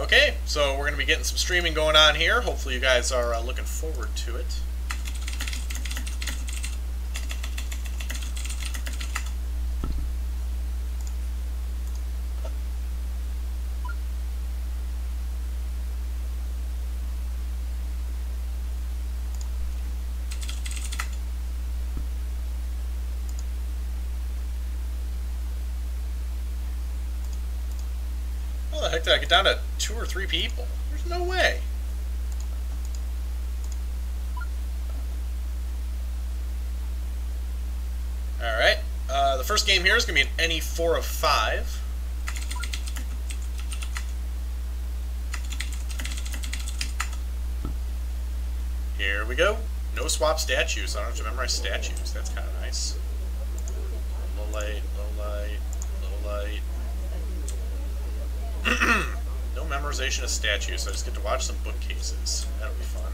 Okay, so we're going to be getting some streaming going on here. Hopefully you guys are looking forward to it. How the heck did I get down to 2 or 3 people? There's no way. Alright, the first game here is going to be an any 4 of 5. Here we go. No swap statues. I don't have to memorize statues. That's kind of nice. Low light, low light, low light. No memorization of statues, so I just get to watch some bookcases. That'll be fun.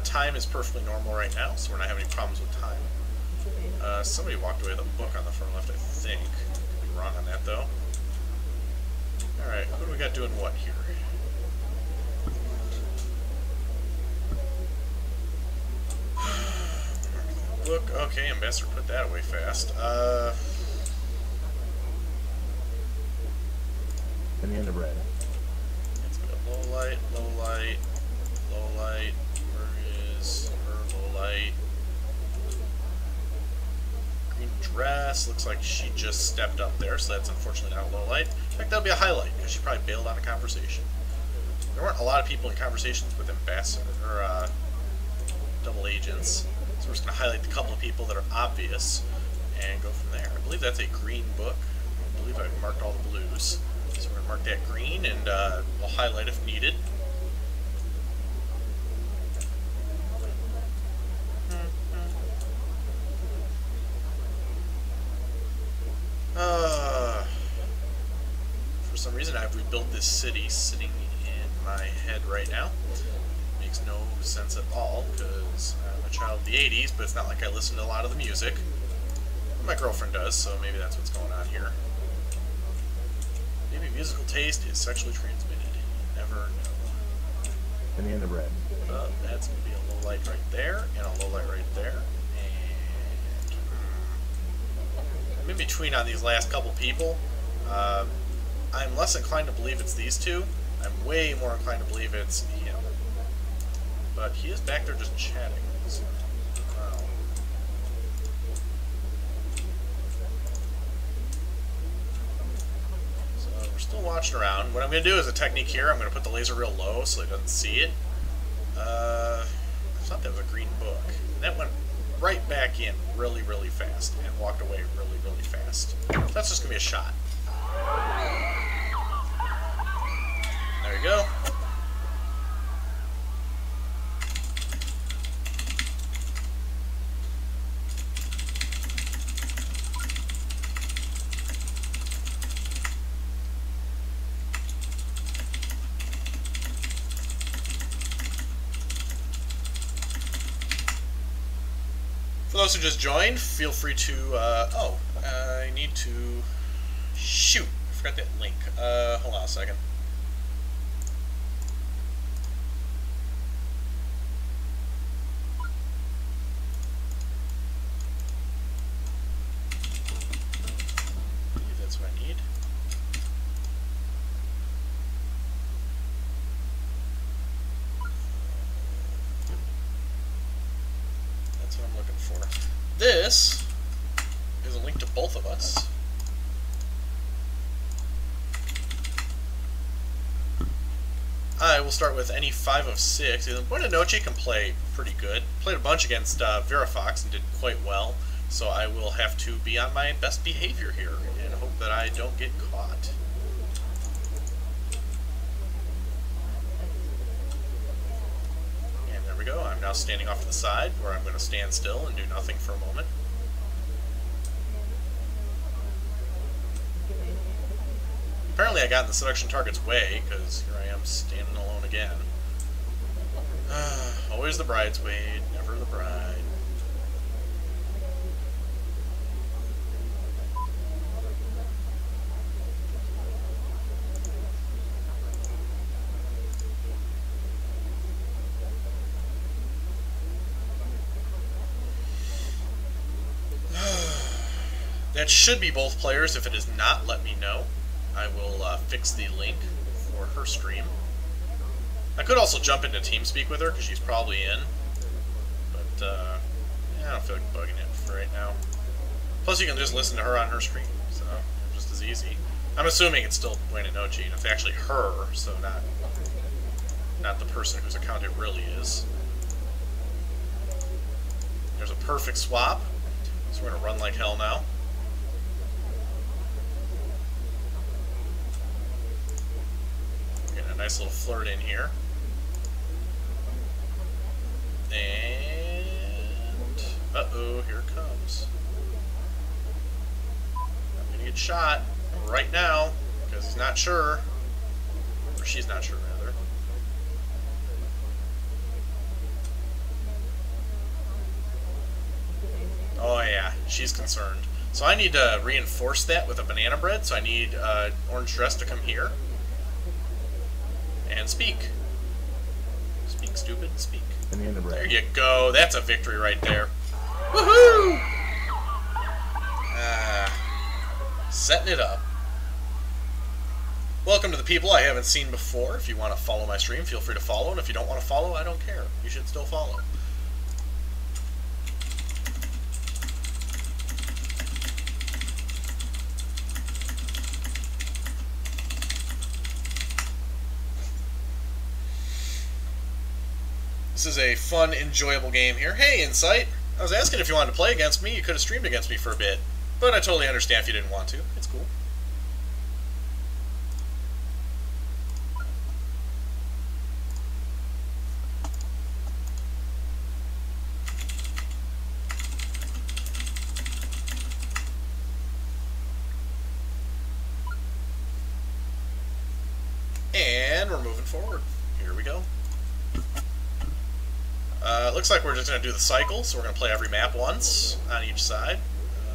Time is perfectly normal right now, so we're not having any problems with time. Somebody walked away with a book on the front left, I think. Could be wrong on that, though. Alright, who do we got doing what here? Book, okay, Ambassador put that away fast. Banana bread. Let's go low light, low light, low light. Where is her low light? Green dress. Looks like she just stepped up there, so that's unfortunately not a low light. In fact, that'll be a highlight because she probably bailed on a conversation. There weren't a lot of people in conversations with ambassador or double agents, so we're just going to highlight the couple of people that are obvious and go from there. I believe that's a green book. I believe I've marked all the blues. So we're going to mark that green, and we'll highlight if needed. For some reason, I've rebuilt this city sitting in my head right now. Makes no sense at all, because I'm a child of the 80s, but it's not like I listen to a lot of the music. My girlfriend does, so maybe that's what's going on here. Maybe musical taste is sexually transmitted. You never know. Banana bread. That's going to be a low light right there, and a low light right there. And I'm in between on these last couple people. I'm less inclined to believe it's these two. I'm way more inclined to believe it's him. But he is back there just chatting. So, wow. We're still watching around. What I'm going to do is a technique here. I'm going to put the laser real low so he doesn't see it. I thought that was a green book. And that went right back in really, really fast and walked away really, really fast. So that's just going to be a shot. There you go. For those who just joined, feel free to, I need to, shoot, I forgot that link. Hold on a second. I believe that's what I need. That's what I'm looking for. This is a link to both of us. I will start with any 5 of 6. Buena Noche can play pretty good. Played a bunch against Verifox and did quite well. So I will have to be on my best behavior here and hope that I don't get caught. And there we go. I'm now standing off to the side where I'm going to stand still and do nothing for a moment. Apparently I got in the seduction target's way, because here I am standing alone again. Always the bridesmaid, never the bride. That should be both players. If it is not, let me know. I will fix the link for her stream. I could also jump into TeamSpeak with her because she's probably in. But yeah, I don't feel like bugging it for right now. Plus, you can just listen to her on her stream, so just as easy. I'm assuming it's still Buena Noche, and it's actually her, so not the person whose account it really is. There's a perfect swap, so we're gonna run like hell now. Getting a nice little flirt in here. And uh-oh, here it comes. I'm gonna get shot right now because he's not sure, or she's not sure rather. Oh yeah, she's concerned. So I need to reinforce that with a banana bread. So I need orange dress to come here and speak. Speak, stupid, speak. Banana bread. There you go. That's a victory right there. Woohoo! Setting it up. Welcome to the people I haven't seen before. If you want to follow my stream, feel free to follow. And if you don't want to follow, I don't care. You should still follow. This is a fun, enjoyable game here. Hey, Insight! I was asking if you wanted to play against me. You could have streamed against me for a bit. But I totally understand if you didn't want to. It's cool. And we're moving forward. Here we go. Looks like we're just going to do the cycle, so we're going to play every map once on each side.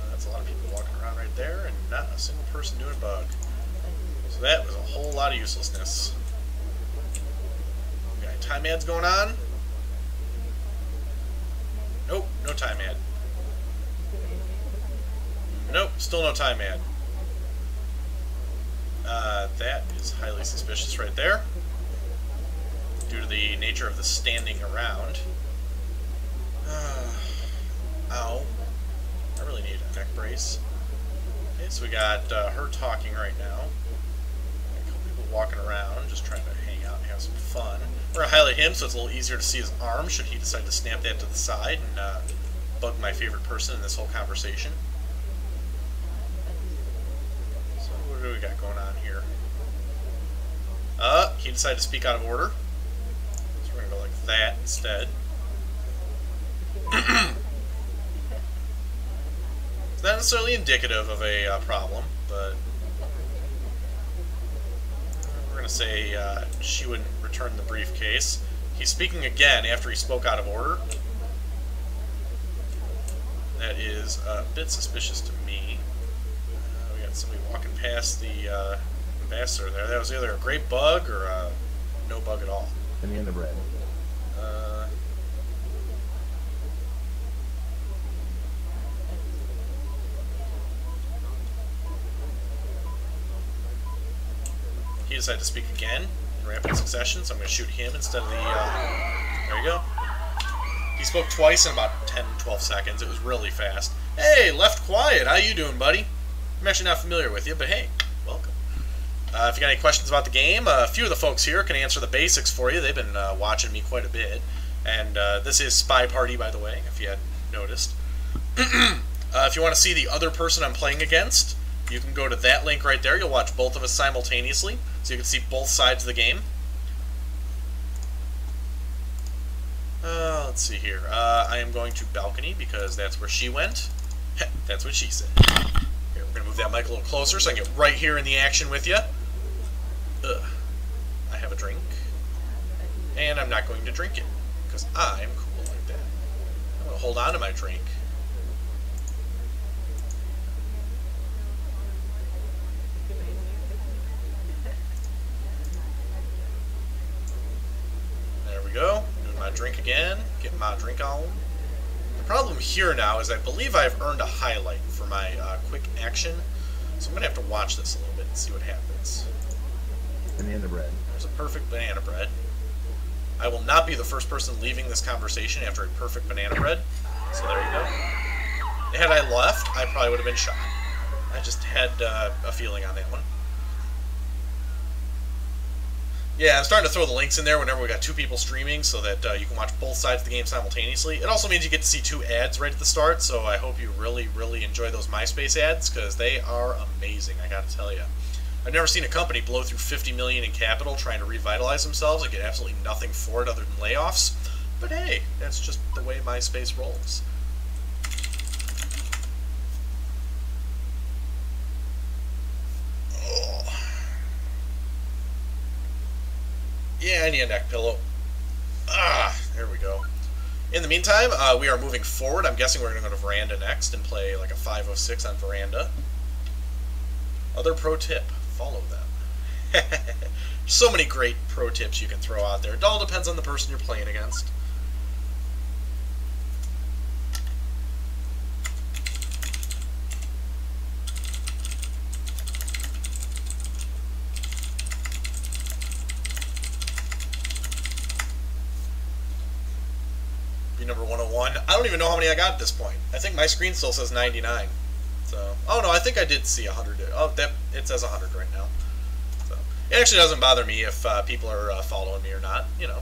That's a lot of people walking around right there, and not a single person doing bug. So that was a whole lot of uselessness. We got time ads going on. Nope, no time ad. Nope, still no time ad. That is highly suspicious right there, due to the nature of the standing around. Ow. I really need a neck brace. Okay, so we got her talking right now. A couple people walking around, just trying to hang out and have some fun. We're going to highlight him so it's a little easier to see his arm should he decide to snap that to the side and bug my favorite person in this whole conversation. So what do we got going on here? He decided to speak out of order. So we're going to go like that instead. It's not necessarily indicative of a problem, but we're going to say she wouldn't return the briefcase. He's speaking again after he spoke out of order. That is a bit suspicious to me. We got somebody walking past the ambassador there. That was either a great bug or no bug at all. Banana bread. He decided to speak again in rapid succession, so I'm going to shoot him instead of the... there you go. He spoke twice in about 10-12 seconds. It was really fast. Hey, Left Quiet, how you doing, buddy? I'm actually not familiar with you, but hey, welcome. If you got any questions about the game, a few of the folks here can answer the basics for you. They've been watching me quite a bit. And this is SpyParty, by the way, if you hadn't noticed. If you want to see the other person I'm playing against, you can go to that link right there. You'll watch both of us simultaneously, so you can see both sides of the game. Let's see here. I am going to balcony because that's where she went. That's what she said. Here, we're going to move that mic a little closer so I can get right here in the action with you. I have a drink. And I'm not going to drink it because I'm cool like that. I'm going to hold on to my drink. There we go. Doing my drink again. Get my drink on. Problem here now is I believe I've earned a highlight for my quick action, so I'm going to have to watch this a little bit and see what happens. Banana bread. There's a perfect banana bread. I will not be the first person leaving this conversation after a perfect banana bread, so there you go. Had I left, I probably would have been shot. I just had a feeling on that one. Yeah, I'm starting to throw the links in there whenever we got two people streaming so that you can watch both sides of the game simultaneously. It also means you get to see two ads right at the start, so I hope you really, really enjoy those MySpace ads, because they are amazing, I gotta tell you. I've never seen a company blow through $50 million in capital trying to revitalize themselves and get absolutely nothing for it other than layoffs. But hey, that's just the way MySpace rolls. Yeah, I need a neck pillow. There we go. In the meantime, we are moving forward. I'm guessing we're going to go to Veranda next and play like a 506 on Veranda. Other pro tip, follow them. So many great pro tips you can throw out there. It all depends on the person you're playing against. Number 101. I don't even know how many I got at this point. I think my screen still says 99. So, oh no, I think I did see 100. Oh, it says 100 right now. So, it actually doesn't bother me if people are following me or not. You know,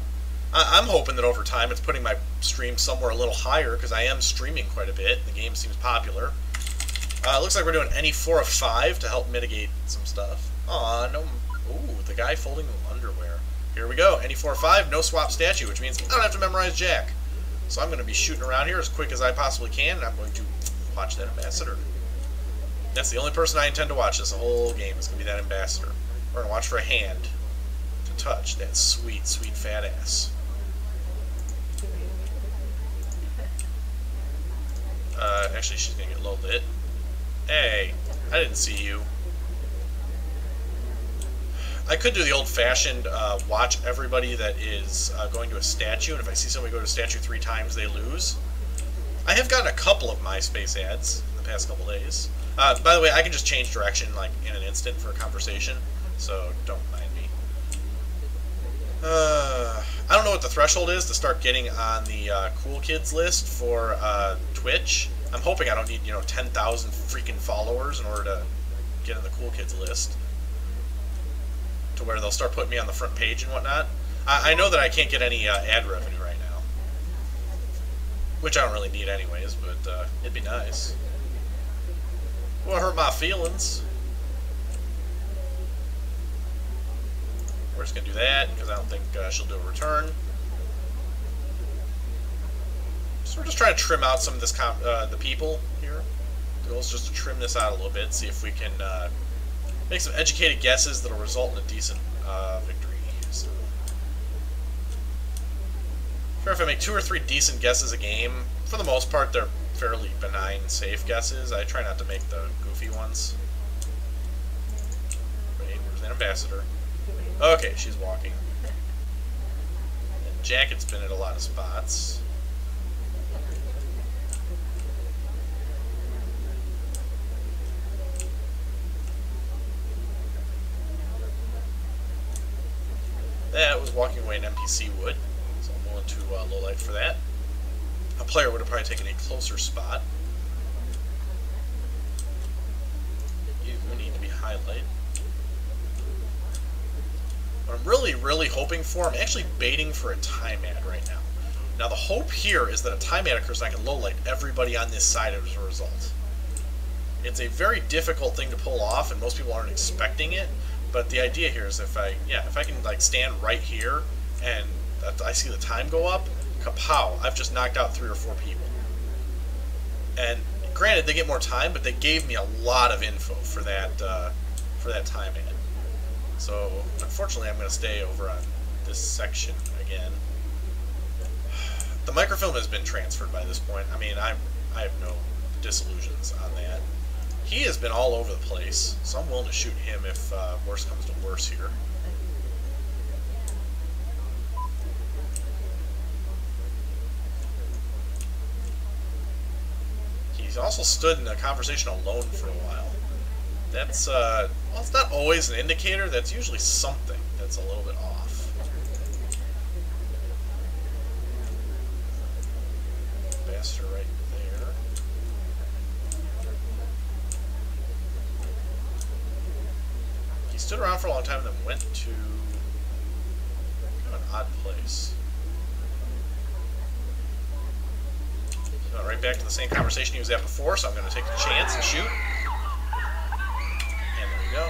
I'm hoping that over time it's putting my stream somewhere a little higher because I am streaming quite a bit. The game seems popular. It looks like we're doing any 4 of 5 to help mitigate some stuff. Aw, no. Ooh, the guy folding the underwear. Here we go. Any 4 of 5, no swap statue, which means I don't have to memorize Jack. So I'm going to be shooting around here as quick as I possibly can, and I'm going to watch that ambassador. That's the only person I intend to watch this whole game is going to be that ambassador. We're going to watch for a hand to touch that sweet, sweet fat ass. Actually, she's going to get low lit. Hey, I didn't see you. I could do the old-fashioned watch everybody that is going to a statue, and if I see somebody go to a statue 3 times, they lose. I have gotten a couple of MySpace ads in the past couple days. By the way, I can just change direction like in an instant for a conversation, so don't mind me. I don't know what the threshold is to start getting on the cool kids list for Twitch. I'm hoping I don't need 10,000 freaking followers in order to get on the cool kids list, to where they'll start putting me on the front page and whatnot. I know that I can't get any ad revenue right now, which I don't really need anyways, but it'd be nice. Won't hurt my feelings. We're just going to do that, because I don't think she'll do a return. So we're just trying to trim out some of this the people here. The goal is just to trim this out a little bit, see if we can make some educated guesses that'll result in a decent victory. So, sure, if I make 2 or 3 decent guesses a game, for the most part they're fairly benign, safe guesses. I try not to make the goofy ones. Wait, where's that ambassador? Okay, she's walking. And Jacket's been at a lot of spots. That was walking away an NPC would, so I'm willing to low light for that. A player would have probably taken a closer spot. You need to be highlight. What I'm really, really hoping for, I'm actually baiting for a time ad right now. Now the hope here is that a time ad occurs and I can low light everybody on this side as a result. It's a very difficult thing to pull off, and most people aren't expecting it. But the idea here is if I can like stand right here and I see the time go up, kapow! I've just knocked out 3 or 4 people. And granted, they get more time, but they gave me a lot of info for that time ad. So unfortunately, I'm going to stay over on this section again. The microfilm has been transferred by this point. I mean, I have no disillusions on that. He has been all over the place, so I'm willing to shoot him if worse comes to worse here. He also stood in a conversation alone for a while. That's, well, it's not always an indicator. That's usually something that's a little bit off. Ambassador right there. He stood around for a long time and then went to kind of an odd place. So right back to the same conversation he was at before, so I'm going to take the chance and shoot. And there we go.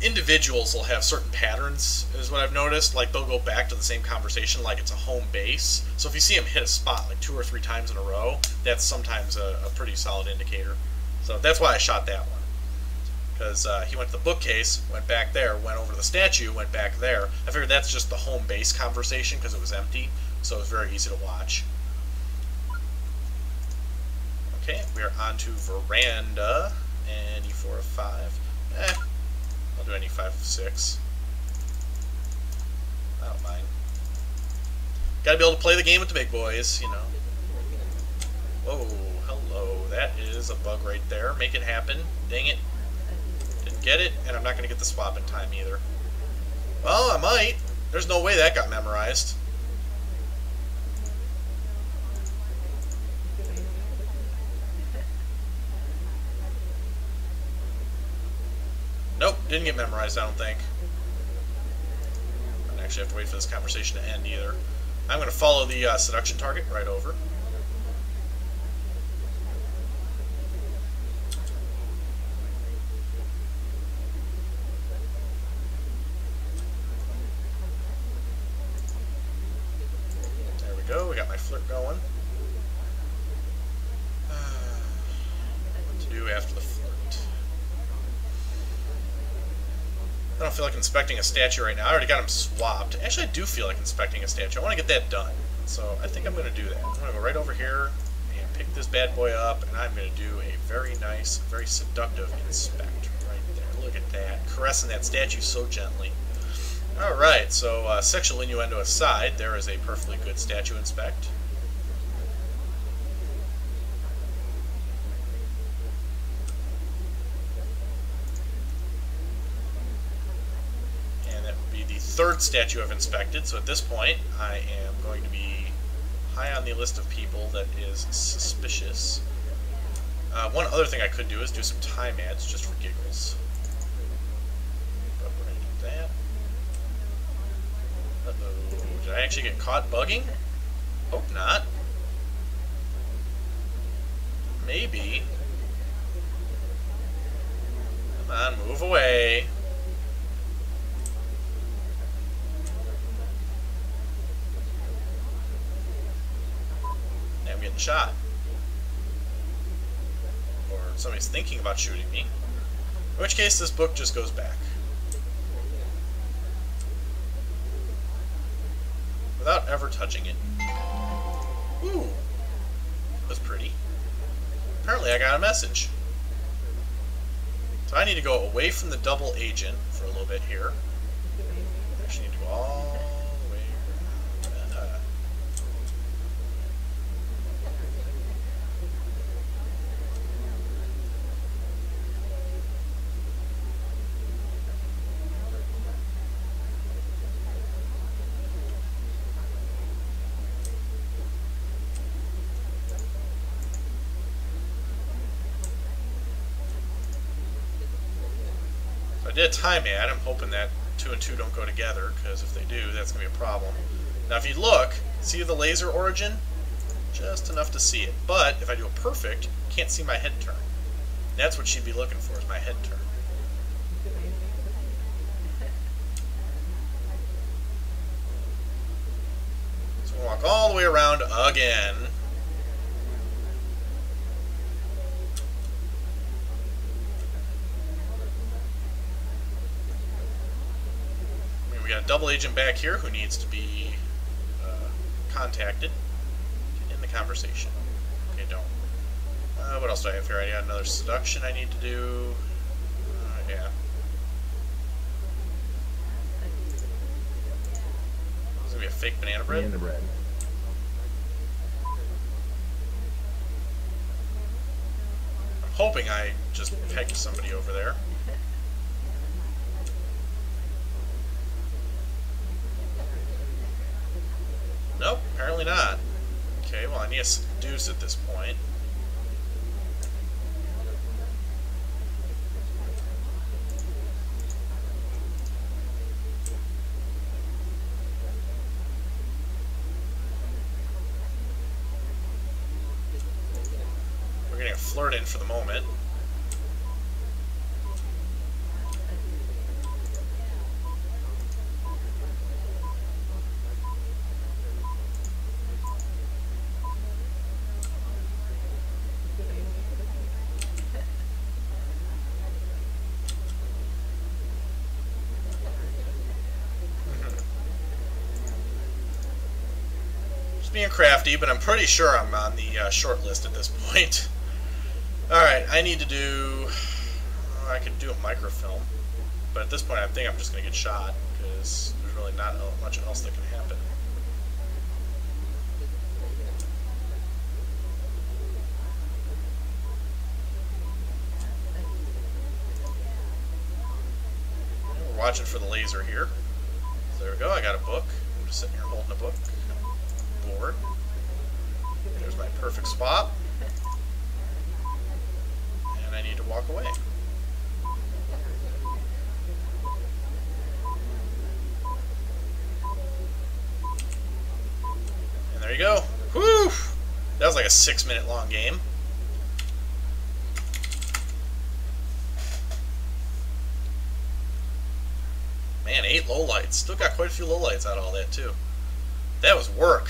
Individuals will have certain patterns, is what I've noticed. Like, they'll go back to the same conversation like it's a home base. So if you see him hit a spot like 2 or 3 times in a row, that's sometimes a pretty solid indicator. So that's why I shot that one. Because he went to the bookcase, went back there, went over to the statue, went back there. I figured that's just the home base conversation because it was empty. So it was very easy to watch. Okay, we are on to veranda. And E4 of 5. I'll do any 5 of 6. I don't mind. Gotta be able to play the game with the big boys, you know. Whoa, hello. That is a bug right there. Make it happen. Dang it. Didn't get it, and I'm not gonna get the swap in time either. Well, I might. There's no way that got memorized. Nope, didn't get memorized, I don't think. I don't actually have to wait for this conversation to end either. I'm going to follow the seduction target right over. There we go, we got my flirt going. What to do after the flirt? I don't feel like inspecting a statue right now. I already got him swapped. Actually, I do feel like inspecting a statue. I want to get that done. So I think I'm going to do that. I'm going to go right over here and pick this bad boy up, and I'm going to do a very nice, very seductive inspect right there. Look at that. Caressing that statue so gently. Alright, so sexual innuendo aside, there is a perfectly good statue inspect. Third statue I've inspected, so at this point I am going to be high on the list of people that is suspicious. One other thing I could do is do some time adds just for giggles. But we're going to do that. Uh-oh. Did I actually get caught bugging? Hope not. Maybe. Come on, move away. I'm getting shot. Or somebody's thinking about shooting me. In which case, this book just goes back. Without ever touching it. Ooh. That was pretty. Apparently I got a message. So I need to go away from the double agent for a little bit here. I actually need to go all the way around. I did a time add. I'm hoping that 2 and 2 don't go together, because if they do, that's going to be a problem. Now if you look, see the laser origin? Just enough to see it. But if I do a perfect, can't see my head turn. That's what she'd be looking for, is my head turn. So we'll walk all the way around again. We got a double agent back here who needs to be contacted in the conversation. Okay, don't. What else do I have here? I got another seduction I need to do. Yeah. This is going to be a fake banana bread. Banana bread. hoping I just pegged somebody over there. Nope, apparently not. Okay, well I need to seduce at this point. We're getting a flirt in for the moment. Being crafty, but I'm pretty sure I'm on the short list at this point. Alright, I need to do... I could do a microfilm, but at this point I think I'm just going to get shot, because there's really not much else that can happen. We're watching for the laser here. So there we go, I got a book. I'm just sitting here holding a book. Board. There's my perfect swap. And I need to walk away. And there you go. Whew! That was like a 6-minute long game. Man, 8 lowlights. Still got quite a few lowlights out of all that too. That was work.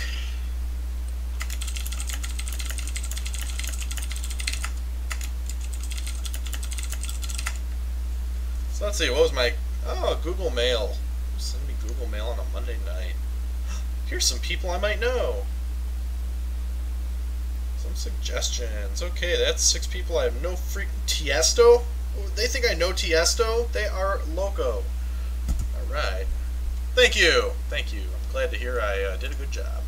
So let's see, what was my... Oh, Google Mail. Send me Google Mail on a Monday night. Here's some people I might know. Some suggestions. Okay, that's 6 people I have no freaking... Tiesto? They think I know Tiesto? They are loco. Alright. Thank you. Thank you. I'm glad to hear I did a good job.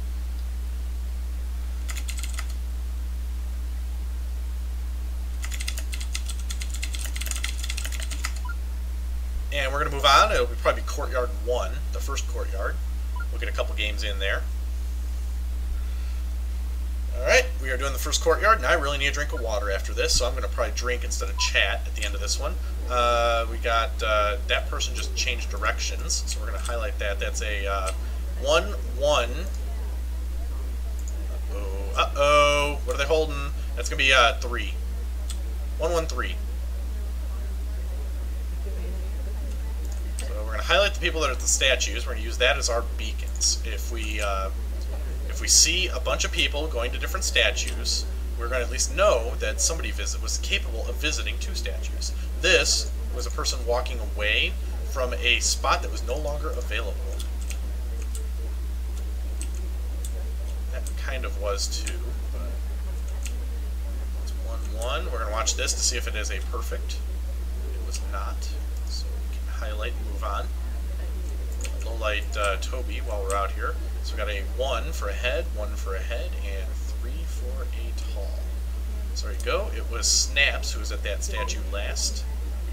And we're going to move on. It'll be probably Courtyard 1, the first Courtyard. We'll get a couple games in there. Alright, we are doing the first Courtyard, and I really need a drink of water after this, so I'm going to probably drink instead of chat at the end of this one. We got that person just changed directions, so we're going to highlight that. That's a 1-1. Uh-oh. What are they holding? That's going to be 3. 1-1-3. We're going to highlight the people that are at the statues. We're going to use that as our beacons. If we see a bunch of people going to different statues, we're going to at least know that somebody was capable of visiting 2 statues. This was a person walking away from a spot that was no longer available. That kind of was too, but it's 1-1. We're going to watch this to see if it is a perfect. It was not. Highlight and move on. Low light Toby while we're out here. So we got a 1 for a head, 1 for a head, and 3 for a tall. So there you go. It was Snaps who was at that statue last.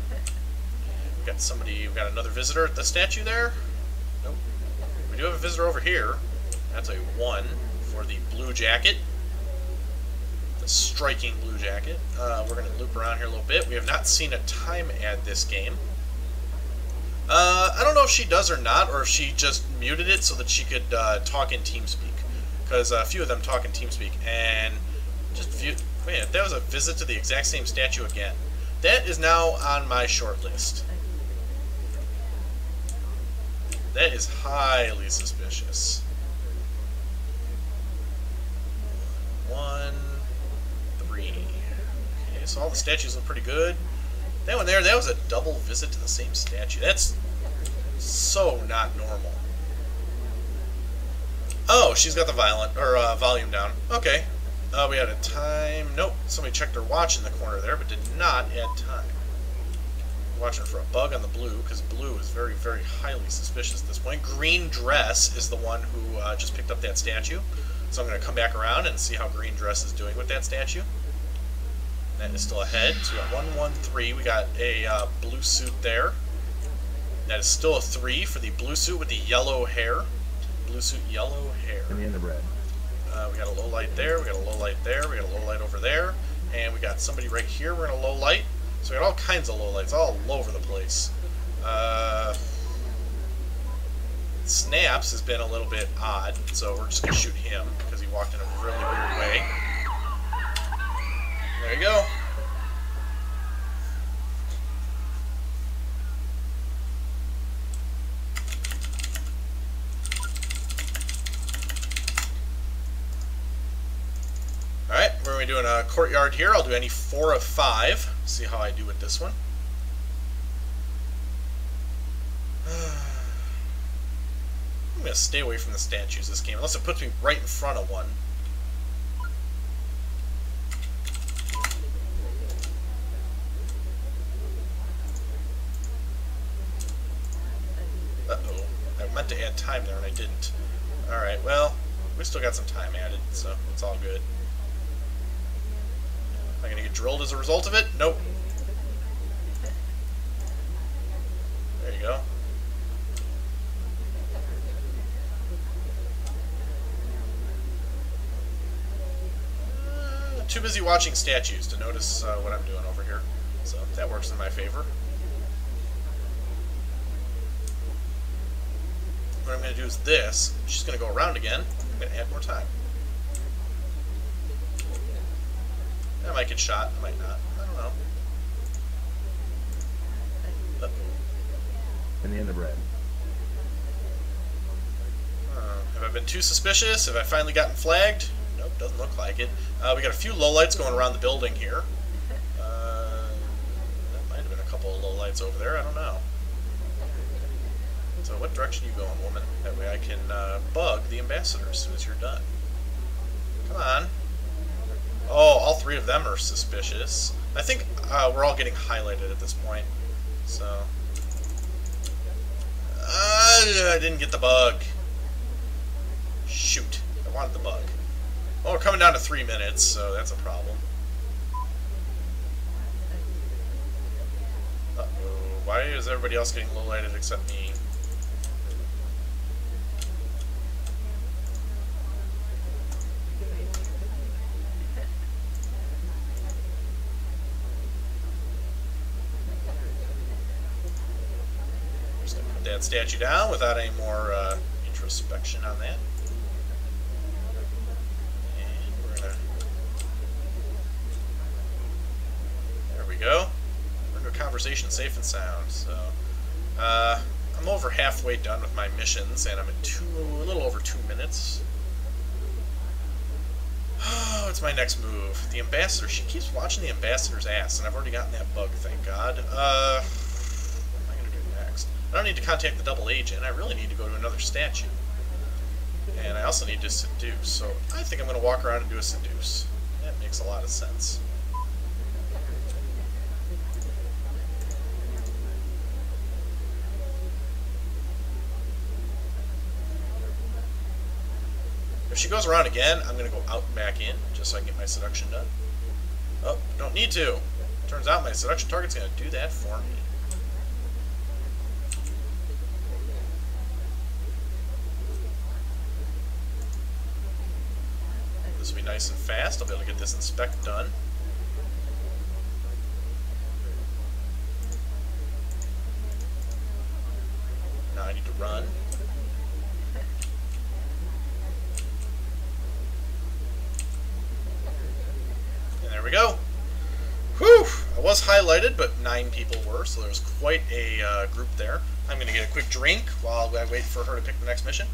We got somebody. We got another visitor at the statue there. Nope. We do have a visitor over here. That's a 1 for the blue jacket. The striking blue jacket. We're going to loop around here a little bit. We have not seen a time ad this game. I don't know if she does or not, or if she just muted it so that she could talk in TeamSpeak. Because a few of them talk in TeamSpeak, and just wait, that was a visit to the exact same statue again. That is now on my short list. That is highly suspicious. 1, 3. Okay, so all the statues look pretty good. That one there, that was a double visit to the same statue. That's so not normal. Oh, she's got the volume down. Okay. We had a time. Nope. Somebody checked her watch in the corner there, but did not add time. Watching for a bug on the blue, because blue is very, very highly suspicious at this point. Green Dress is the one who just picked up that statue. So I'm going to come back around and see how Green Dress is doing with that statue. That is still ahead. So we got 113. We got a blue suit there. That is still a 3 for the blue suit with the yellow hair. Blue suit, yellow hair. And in the red. We got a low light there. We got a low light there. We got a low light over there. And we got somebody right here. We're in a low light. So we got all kinds of low lights all over the place. Snaps has been a little bit odd, so we're just going to shoot him because he walked in a really weird way. There you go. Alright, we're going to be doing a courtyard here. I'll do any 4 of 5. See how I do with this one. I'm going to stay away from the statues this game, unless it puts me right in front of one. Uh-oh. I meant to add time there and I didn't. Alright, well, we still got some time added, so it's all good. Am I going to get drilled as a result of it? Nope. There you go. Too busy watching statues to notice what I'm doing over here, so that works in my favor. What I'm going to do is this. She's going to go around again. I'm going to add more time. I might get shot. I might not. I don't know. And in the red. Have I been too suspicious? Have I finally gotten flagged? Nope, doesn't look like it. We got a few lowlights going around the building here. That might have been a couple of lowlights over there. I don't know. So what direction are you going, woman? That way I can bug the ambassador as soon as you're done. Come on. Oh, all 3 of them are suspicious. I think we're all getting highlighted at this point. So... I didn't get the bug. Shoot. I wanted the bug. Well, we're coming down to 3 minutes, so that's a problem. Uh-oh. Why is everybody else getting low-lighted except me? Just gonna put that statue down without any more introspection on that. Go. We're into a conversation safe and sound. So, I'm over halfway done with my missions, and I'm at a little over 2 minutes. Oh, what's my next move? The ambassador. She keeps watching the ambassador's ass, and I've already gotten that bug, thank God. What am I going to do next? I don't need to contact the double agent. I really need to go to another statue. And I also need to seduce. So I think I'm going to walk around and do a seduce. That makes a lot of sense. If she goes around again, I'm going to go out and back in, just so I can get my seduction done. Oh, don't need to. Turns out my seduction target's going to do that for me. This will be nice and fast. I'll be able to get this inspect done. Now I need to run. There we go. Whew! I was highlighted, but 9 people were, so there's quite a group there. I'm going to get a quick drink while I wait for her to pick the next mission.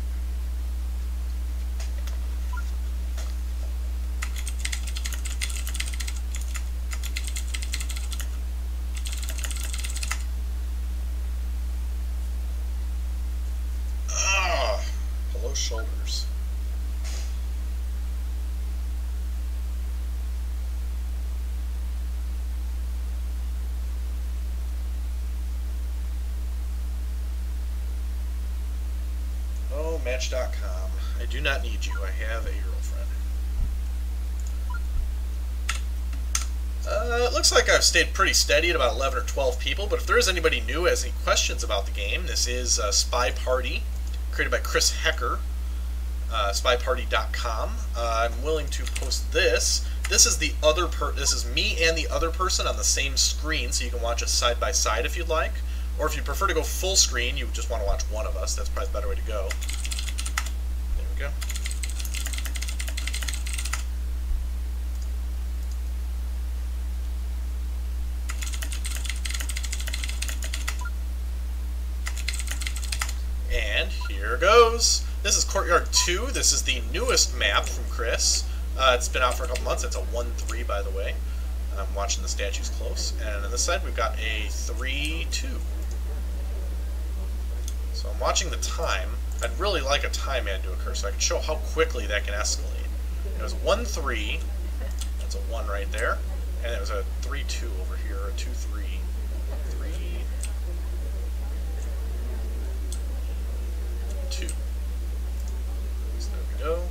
Ah, below shoulders. Match.com. I do not need you. I have a girlfriend. It looks like I've stayed pretty steady at about 11 or 12 people, but if there is anybody new who has any questions about the game, this is SpyParty, created by Chris Hecker, SpyParty.com. I'm willing to post this. This is this is me and the other person on the same screen, so you can watch us side by side if you'd like. Or if you prefer to go full screen, you just want to watch one of us, that's probably the better way to go. There we go. And here goes. This is Courtyard 2. This is the newest map from Chris. It's been out for a couple months. It's a 1-3, by the way. I'm watching the statues close. And on this side, we've got a 3-2. So I'm watching the time. I'd really like a time ad to occur so I can show how quickly that can escalate. It was 1-3. That's a 1 right there. And it was a 3-2 over here, a 2-3. 2. So there we go.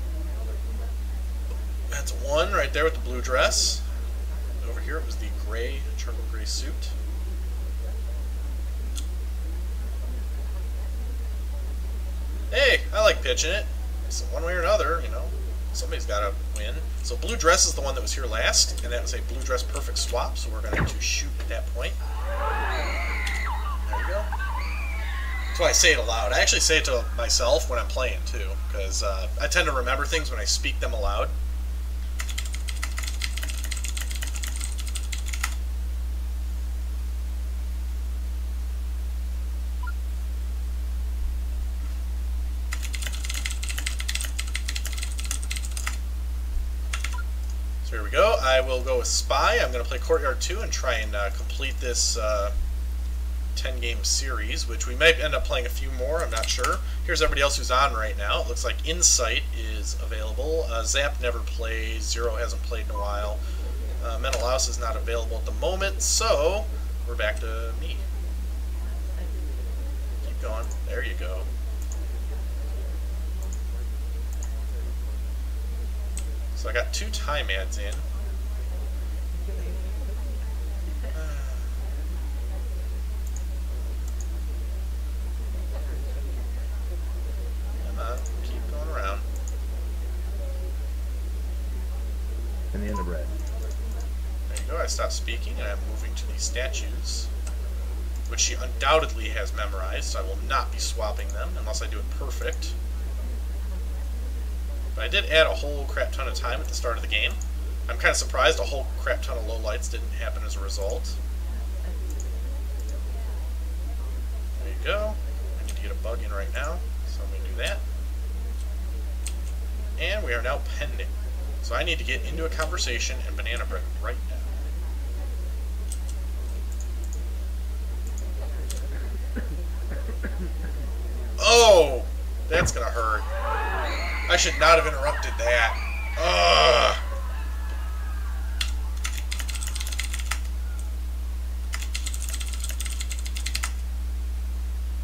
That's a 1 right there with the blue dress. Over here it was the gray, charcoal gray suit. Hey, I like pitching it. So one way or another, you know, somebody's got to win. So blue dress is the one that was here last, and that was a blue dress perfect swap, so we're going to shoot at that point. There you go. That's why I say it aloud. I actually say it to myself when I'm playing, too, because I tend to remember things when I speak them aloud. So here we go. I will go with Spy. I'm going to play Courtyard 2 and try and complete this 10-game series, which we might end up playing a few more, I'm not sure. Here's everybody else who's on right now. It looks like Insight is available. Zap never plays. Zero hasn't played in a while. Mental House is not available at the moment, so we're back to me. Keep going. There you go. So I got 2 time ads in. Keep going around. And the end of red. There you go. I stopped speaking and I'm moving to these statues, which she undoubtedly has memorized, so I will not be swapping them unless I do it perfect. But I did add a whole crap ton of time at the start of the game. I'm kind of surprised a whole crap ton of lowlights didn't happen as a result. There you go. I need to get a bug in right now, so I'm going to do that. And we are now pending. So I need to get into a conversation and banana bread right now. Oh! That's going to hurt. I should not have interrupted that. Ugh.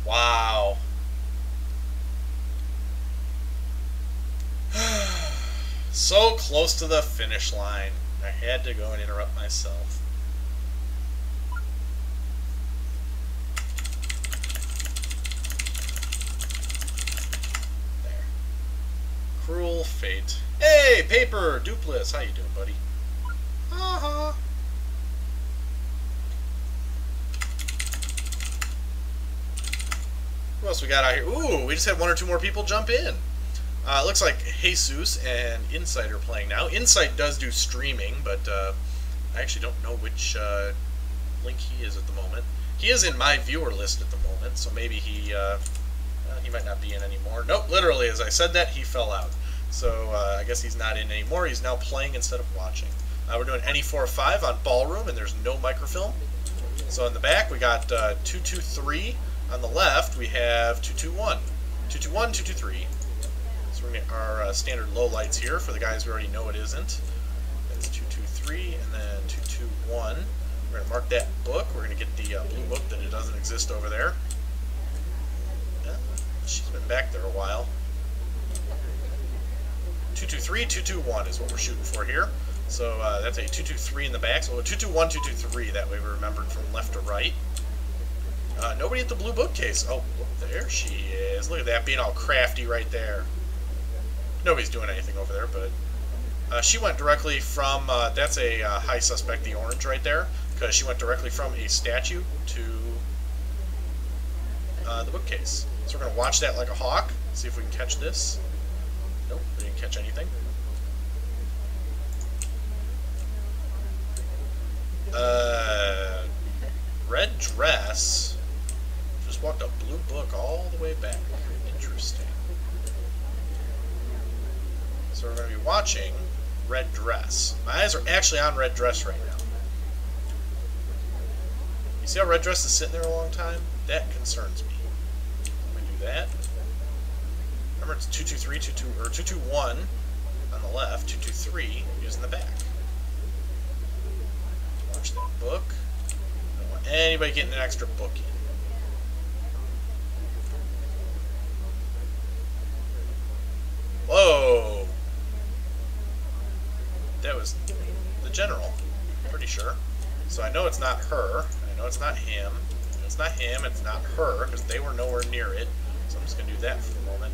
Wow. So close to the finish line. I had to go and interrupt myself. There. Cruel fate. Hey, Paper Dupless, how you doing, buddy? Uh-huh. What else we got out here? Ooh, we just had 1 or 2 more people jump in. It looks like Jesus and Insight are playing now. Insight does do streaming, but I actually don't know which link he is at the moment. He is in my viewer list at the moment, so maybe he might not be in anymore. Nope, literally, as I said that, he fell out. So I guess he's not in anymore. He's now playing instead of watching. We're doing NE4-5 on Ballroom, and there's no microfilm. So in the back, we got 2-2-3. On the left, we have 2-2-1. 2-2-1, 2-2-3. So we're going to get our standard low lights here for the guys who already know it isn't. That's 2-2-3, and then 2-2-1. We're going to mark that book. We're going to get the blue book that it doesn't exist over there. Yeah, she's been back there a while. 2-2-3, 2-2-1 is what we're shooting for here. So that's a 2-2-3 in the back. So a 2-2-1, 2-2-3. That way we remembered from left to right. Nobody at the blue bookcase. Oh, there she is. Look at that, being all crafty right there. Nobody's doing anything over there, but she went directly from, that's a high suspect, the orange right there, because she went directly from a statue to the bookcase. So we're going to watch that like a hawk, see if we can catch this. Nope, we didn't catch anything. Red dress just walked a blue book all the way back. Interesting. So we're going to be watching red dress. My eyes are actually on red dress right now. You see how red dress is sitting there a long time? That concerns me. I'm going to do that. Remember, it's 2-2-3, 2-2, or 2-2-1 on the left, 2-2-3 using the back. Watch that book. I don't want anybody getting an extra book in. Whoa! That was the general, I'm pretty sure. So I know it's not her. I know it's not him. It's not him. It's not her, because they were nowhere near it. So I'm just going to do that for the moment.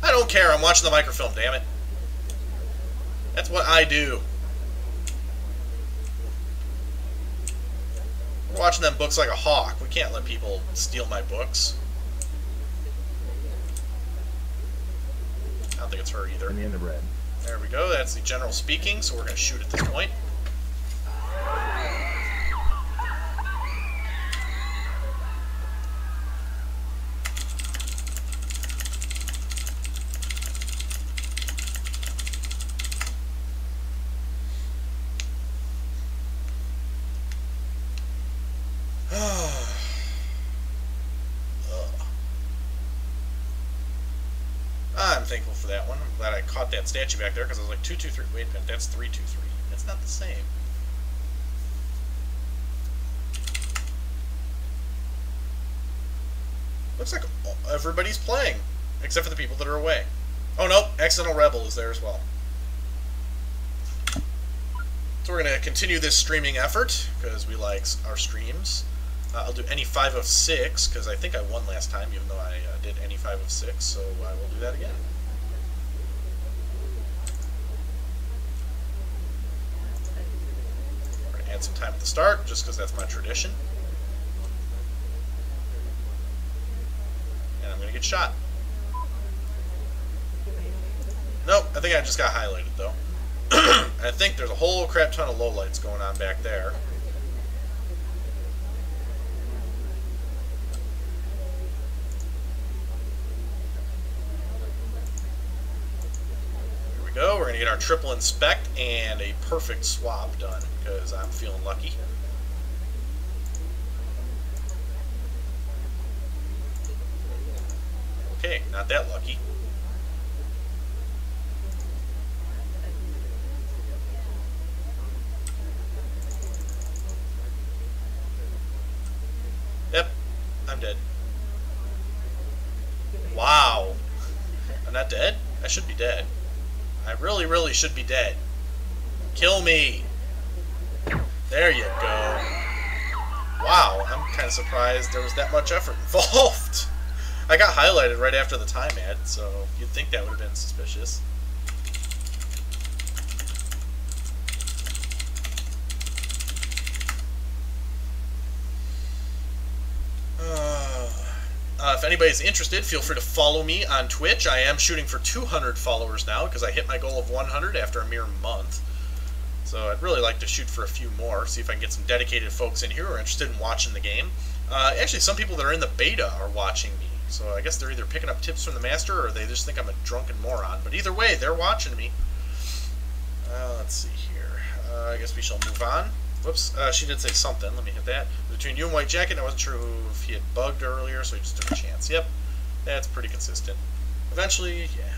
I don't care. I'm watching the microfilm, damn it. That's what I do. We're watching them books like a hawk. We can't let people steal my books. I don't think it's her either. And in the red. There we go. That's the general speaking, so we're going to shoot at this point. I'm thankful for that one. I'm glad I caught that statue back there because I was like 2-2-3. Wait a minute, that's 3-2-3. That's not the same. Looks like everybody's playing, except for the people that are away. Oh no, Accidental Rebel is there as well. So we're going to continue this streaming effort because we like our streams. I'll do any 5 of 6 because I think I won last time, even though I did any 5 of 6, so I will do that again. We're going to add some time at the start just because that's my tradition. And I'm going to get shot. Nope, I think I just got highlighted though. I think there's a whole crap ton of lowlights going on back there. We're going to get our triple inspect and a perfect swap done because I'm feeling lucky. Okay, not that lucky. Yep, I'm dead. Wow. I'm not dead? I should be dead. I really, really should be dead. Kill me. There you go. Wow, I'm kind of surprised there was that much effort involved. I got highlighted right after the time ad, so you'd think that would have been suspicious. If anybody's interested, feel free to follow me on Twitch. I am shooting for 200 followers now because I hit my goal of 100 after a mere month. So I'd really like to shoot for a few more, see if I can get some dedicated folks in here who are interested in watching the game. Actually, some people that are in the beta are watching me. So I guess they're either picking up tips from the master or they just think I'm a drunken moron. But either way, they're watching me. Let's see here. I guess we shall move on. Whoops, she did say something. Let me hit that. Between you and White Jacket, I wasn't sure if he had bugged earlier, so he just took a chance. Yep, that's pretty consistent. Eventually, yeah.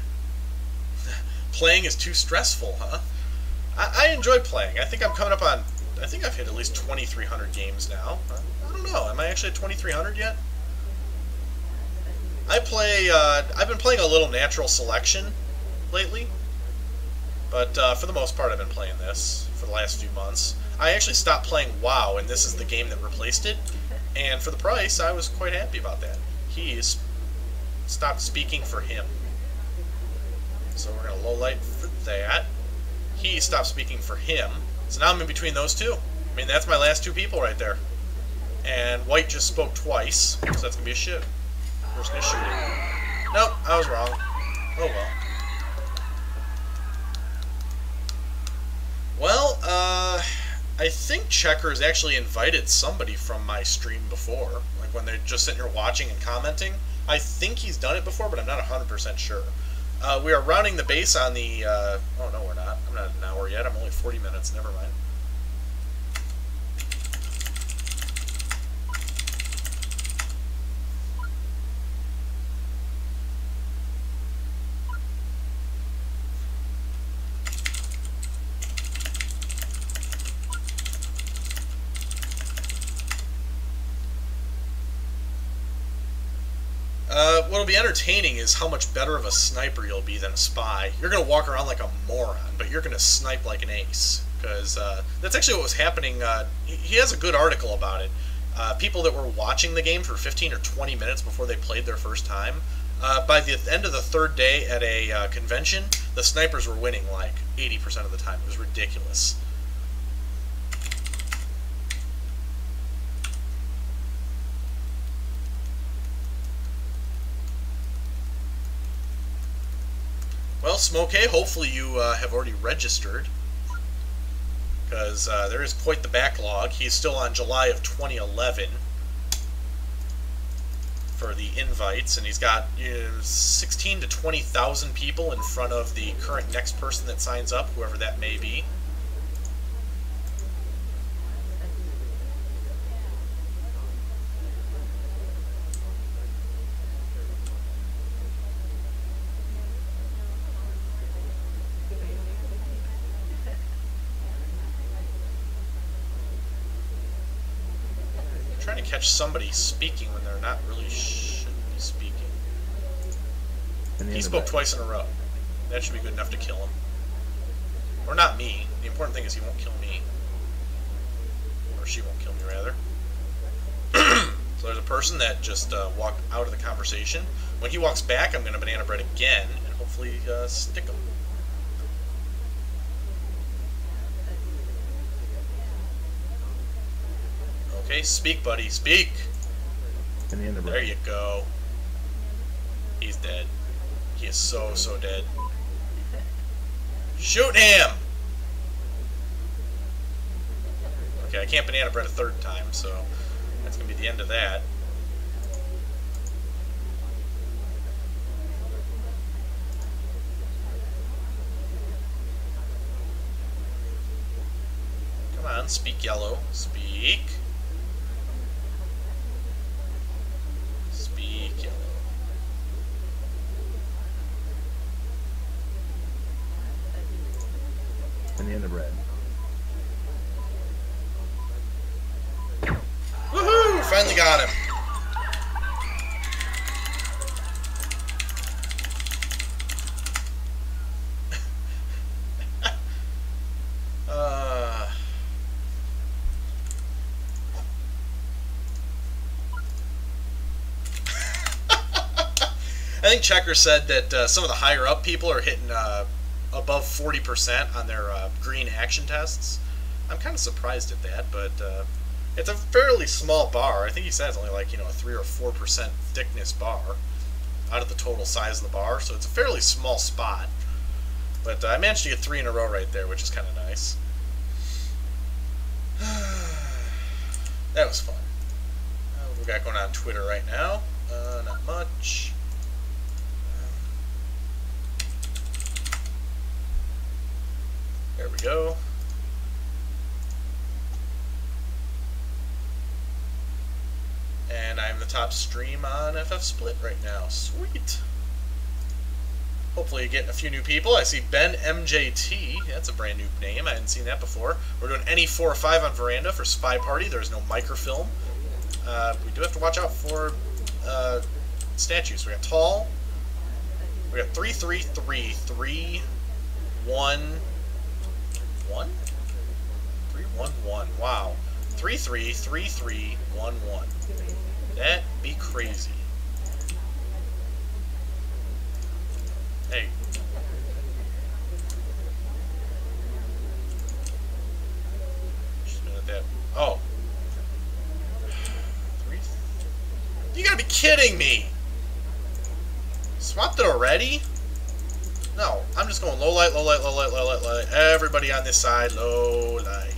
Playing is too stressful, huh? I enjoy playing. I think I'm coming up on... I think I've hit at least 2,300 games now. I don't know. Am I actually at 2,300 yet? I play... I've been playing a little natural selection. lately. But for the most part, I've been playing this for the last few months. I actually stopped playing WoW, and this is the game that replaced it. And for the price, I was quite happy about that. He's stopped speaking for him. So we're going to low light for that. He stopped speaking for him. So now I'm in between those two. I mean, that's my last two people right there. And white just spoke twice, so that's going to be a shit. We're just going to shoot it. Nope, I was wrong. Oh well. Well, I think Checkers actually invited somebody from my stream before. Like when they're just sitting here watching and commenting. I think he's done it before, but I'm not 100% sure. We are rounding the base on the... oh, no, we're not. I'm not at an hour yet. I'm only 40 minutes. Never mind. What'll be entertaining is how much better of a sniper you'll be than a spy. You're going to walk around like a moron, but you're going to snipe like an ace. Because that's actually what was happening. He has a good article about it. People that were watching the game for 15 or 20 minutes before they played their first time, by the end of the third day at a convention, the snipers were winning like 80% of the time. It was ridiculous. Well, Smokey, hopefully you have already registered, because there is quite the backlog. He's still on July of 2011 for the invites, and he's got 16 to 20,000 people in front of the current next person that signs up, whoever that may be. Trying to catch somebody speaking when they're not really shouldn't be speaking. He spoke twice in a row. That should be good enough to kill him. Or not me. The important thing is he won't kill me. Or she won't kill me, rather. So there's a person that just walked out of the conversation. When he walks back, I'm going to banana bread again, and hopefully stick him. Okay, speak, buddy, speak. There you go. He's dead. He is so, so dead. Shoot him! Okay, I can't banana bread a third time, so that's going to be the end of that. Come on, speak yellow. Speak. In the red. Woohoo! Finally got him. I think Checker said that some of the higher up people are hitting above 40% on their green action tests. I'm kind of surprised at that, but it's a fairly small bar. I think he said it's only like, a 3 or 4% thickness bar out of the total size of the bar, so it's a fairly small spot. But I managed to get 3 in a row right there, which is kind of nice. That was fun. What do we got going on Twitter right now? Not much. There we go. And I'm the top stream on FF Split right now. Sweet. Hopefully getting a few new people. I see Ben MJT. That's a brand new name. I hadn't seen that before. We're doing any 4 or 5 on Veranda for SpyParty. There's no microfilm. We do have to watch out for statues. We got Tall, We got 3, 3, 3, 3, 1, 1? 3, 1, 1. Wow. 3, 3, 3, 3, 1, 1. That'd be crazy. Hey. Just a minute that. Oh. 3. You gotta be kidding me! Swapped it already? No, I'm just going low light, low light, low light, low light, low light. Everybody on this side, low light.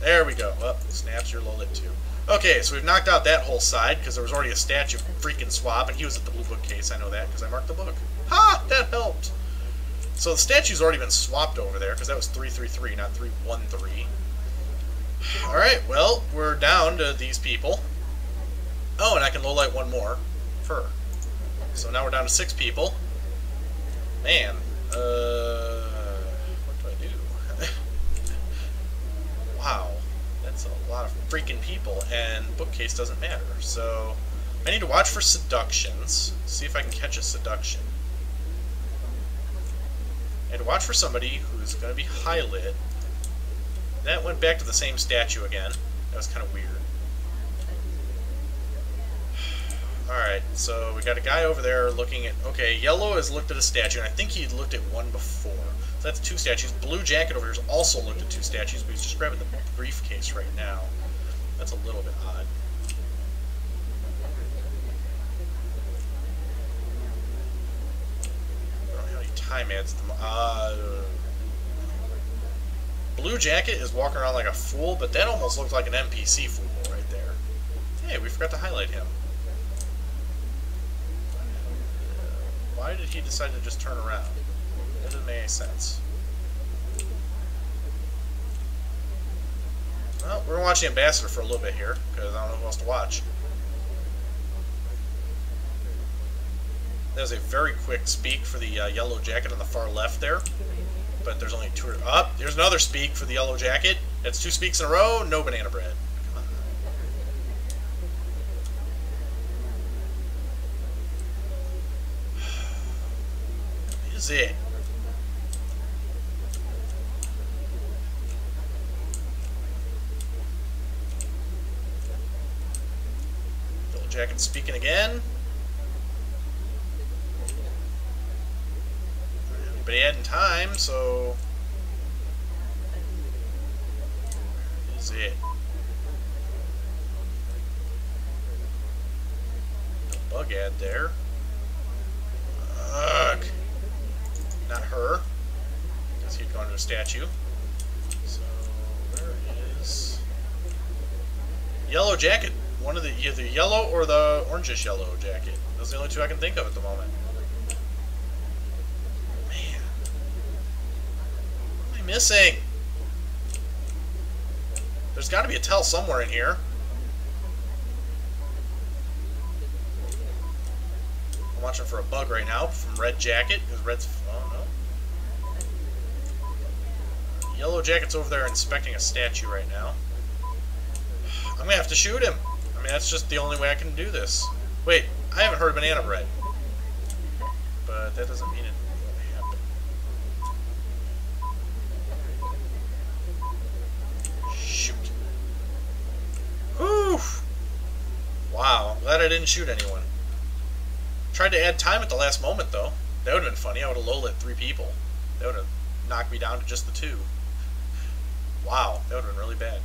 There we go. Well, snaps your low lit too. Okay, so we've knocked out that whole side because there was already a statue freaking swap, and he was at the blue bookcase. I know that because I marked the book. Ha! That helped. So the statue's already been swapped over there because that was 333, not 313. All right, well, we're down to these people. Oh, and I can low light one more. Fur. So now we're down to 6 people. Man, what do I do? Wow, that's a lot of freaking people, and bookcase doesn't matter. So I need to watch for seductions, see if I can catch a seduction. And to watch for somebody who's going to be high lit. That went back to the same statue again. That was kind of weird. Alright, so we got a guy over there looking at... Okay, yellow has looked at a statue, and I think he looked at one before. So that's 2 statues. Blue jacket over here has also looked at 2 statues, but he's just grabbing the briefcase right now. That's a little bit odd. I don't have any time adds. Blue jacket is walking around like a fool, but that almost looks like an NPC fool right there. Hey, we forgot to highlight him. Why did he decide to just turn around? That doesn't make any sense. Well, we're going to watch the ambassador for a little bit here, because I don't know who else to watch. There's a very quick speak for the yellow jacket on the far left there. But there's only 2. Up, there's another speak for the yellow jacket. That's 2 speaks in a row, no banana bread. Come on. Is it? Yellow jacket speaking again. But he had in time, so where is it? No bug ad there. Ugh. Not her, because he'd gone to a statue. So where is yellow jacket? One of the either yellow or the orangish yellow jacket. Those are the only 2 I can think of at the moment. Missing. There's got to be a tell somewhere in here. I'm watching for a bug right now from red jacket because red's. Oh no. Yellow jacket's over there inspecting a statue right now. I'm gonna have to shoot him. I mean, that's just the only way I can do this. Wait, I haven't heard of banana bread, but that doesn't mean it. Wow, I'm glad I didn't shoot anyone. Tried to add time at the last moment, though. That would have been funny. I would have low-lit 3 people. That would have knocked me down to just the 2. Wow, that would have been really bad.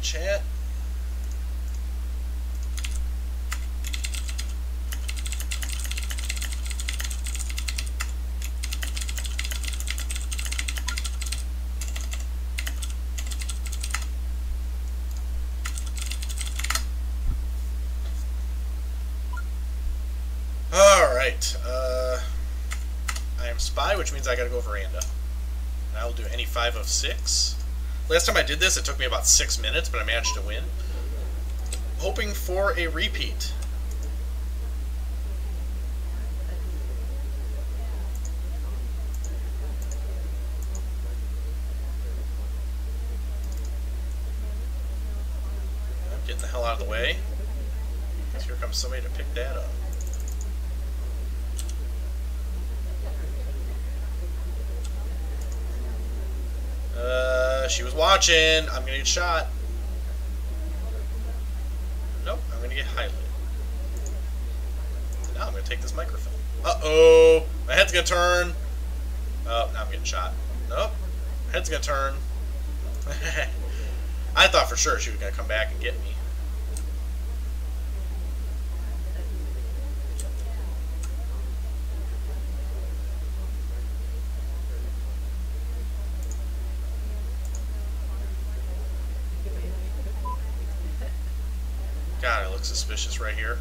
Chat. spy, which means I gotta go veranda. And I will do any 5 of 6. Last time I did this, it took me about 6 minutes, but I managed to win. Hoping for a repeat. I'm getting the hell out of the way. Because here comes somebody to pick that up. She was watching. I'm gonna get shot. Nope, I'm gonna get highlighted. Now I'm gonna take this microphone. Uh-oh! My head's gonna turn. Oh, now I'm getting shot. Nope. My head's gonna turn. I thought for sure she was gonna come back and get me. God, I look suspicious right here.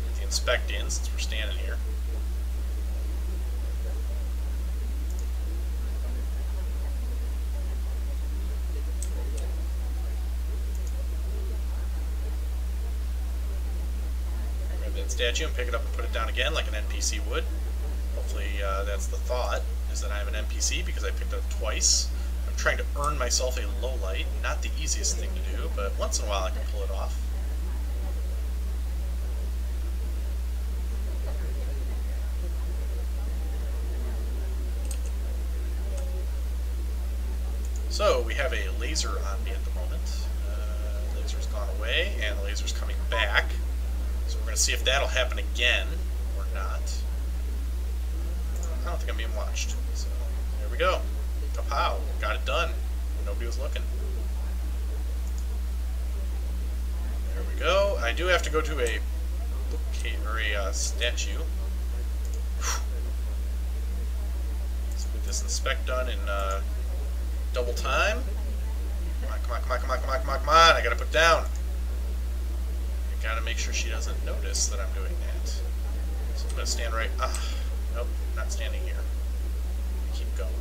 Get the inspect in since we're standing here. Statue and pick it up and put it down again like an NPC would. Hopefully that's the thought, is that I am an NPC because I picked it up twice. I'm trying to earn myself a low light. Not the easiest thing to do, but once in a while I can pull it off. So we have a laser on me at the moment. Laser's gone away and the laser's coming back. So we're going to see if that'll happen again or not. I don't think I'm being watched. So there we go. Kapow. Got it done. Nobody was looking. There we go. I do have to go to a bookcase or a statue. Let's get this inspect done in double time. Come on, come on, come on, come on, come on, come on, come on. I got to put down. Gotta make sure she doesn't notice that I'm doing that. So I'm gonna stand right. Nope, not standing here. Keep going.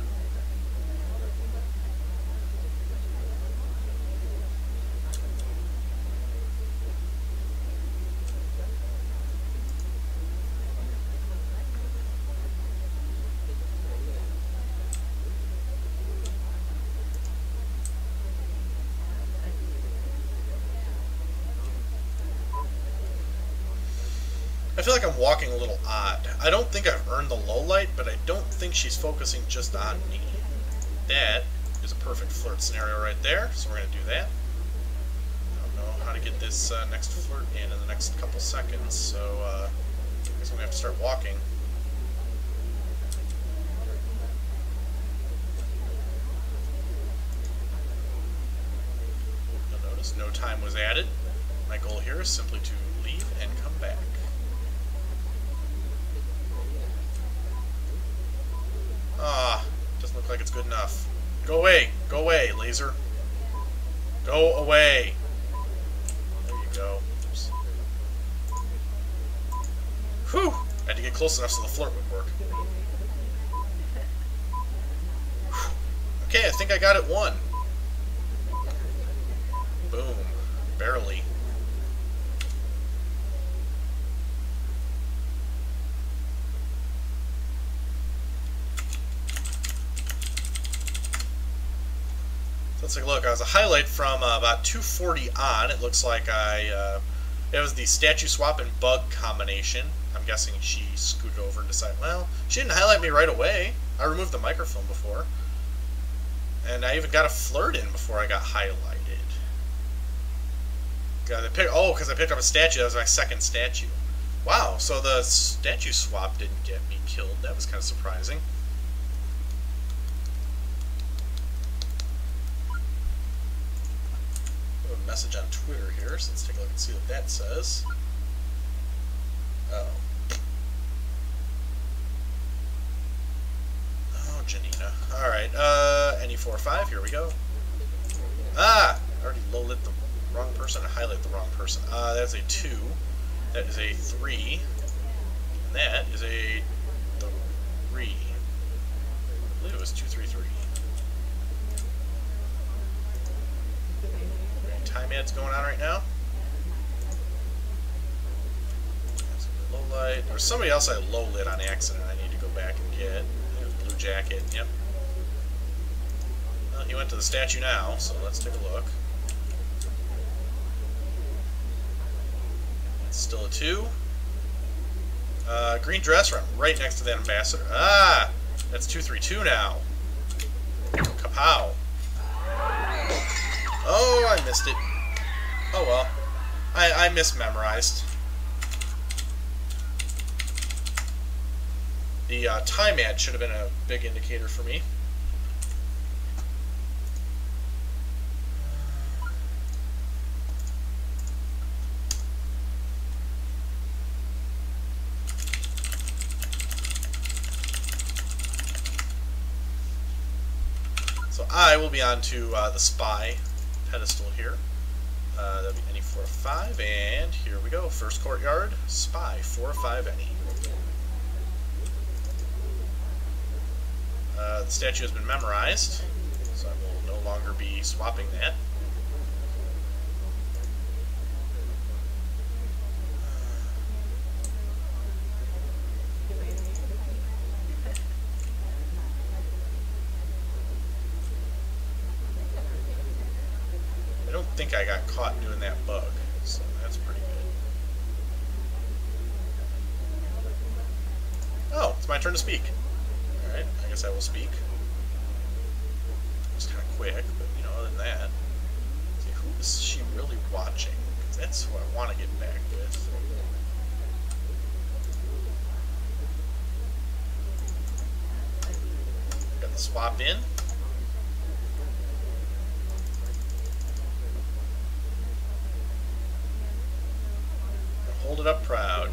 I feel like I'm walking a little odd. I don't think I've earned the low light, but I don't think she's focusing just on me. That is a perfect flirt scenario right there, so we're going to do that. I don't know how to get this next flirt in the next couple seconds, so I guess I'm going to have to start walking. You'll notice no time was added. My goal here is simply to leave and come back. Doesn't look like it's good enough. Go away, laser. Go away. There you go. Oops. Whew! I had to get close enough so the flirt would work. Whew. Okay, I think I got it won. Boom. Barely. Let's take a look. I was a highlight from about 240 on. It looks like it was the statue swap and bug combination. I'm guessing she scooted over and decided, well, she didn't highlight me right away. I removed the microphone before. And I even got a flirt in before I got highlighted. Because I picked up a statue. That was my second statue. Wow, so the statue swap didn't get me killed. That was kind of surprising. Message on Twitter here, so let's take a look and see what that says. Oh, Janina. Alright, 5. Here we go. Ah! I already low-lit the wrong person and highlight the wrong person. That's a 2. That is a 3. And that is a 3. I believe it was 2, 3, 3. Time ad's going on right now. Low light. There's somebody else I low lit on accident. I need to go back and get. Blue jacket. Yep. Well, he went to the statue now, so let's take a look. It's still a 2. Green dress right next to that ambassador. Ah, that's 2, 3, 2 now. Kapow. Oh, I missed it. Oh well. I mismemorized. The time ad should have been a big indicator for me. So I will be on to the spy pedestal here. That'll be any 4 of 5, and here we go. First courtyard, spy 4 of 5 any. The statue has been memorized, so I will no longer be swapping that. I don't think I got caught doing that bug, so that's pretty good. Oh, it's my turn to speak. Alright, I guess I will speak. It's kind of quick, but, you know, other than that. See, who is she really watching? Because that's who I want to get back with. Got the swap in. Hold it up proud.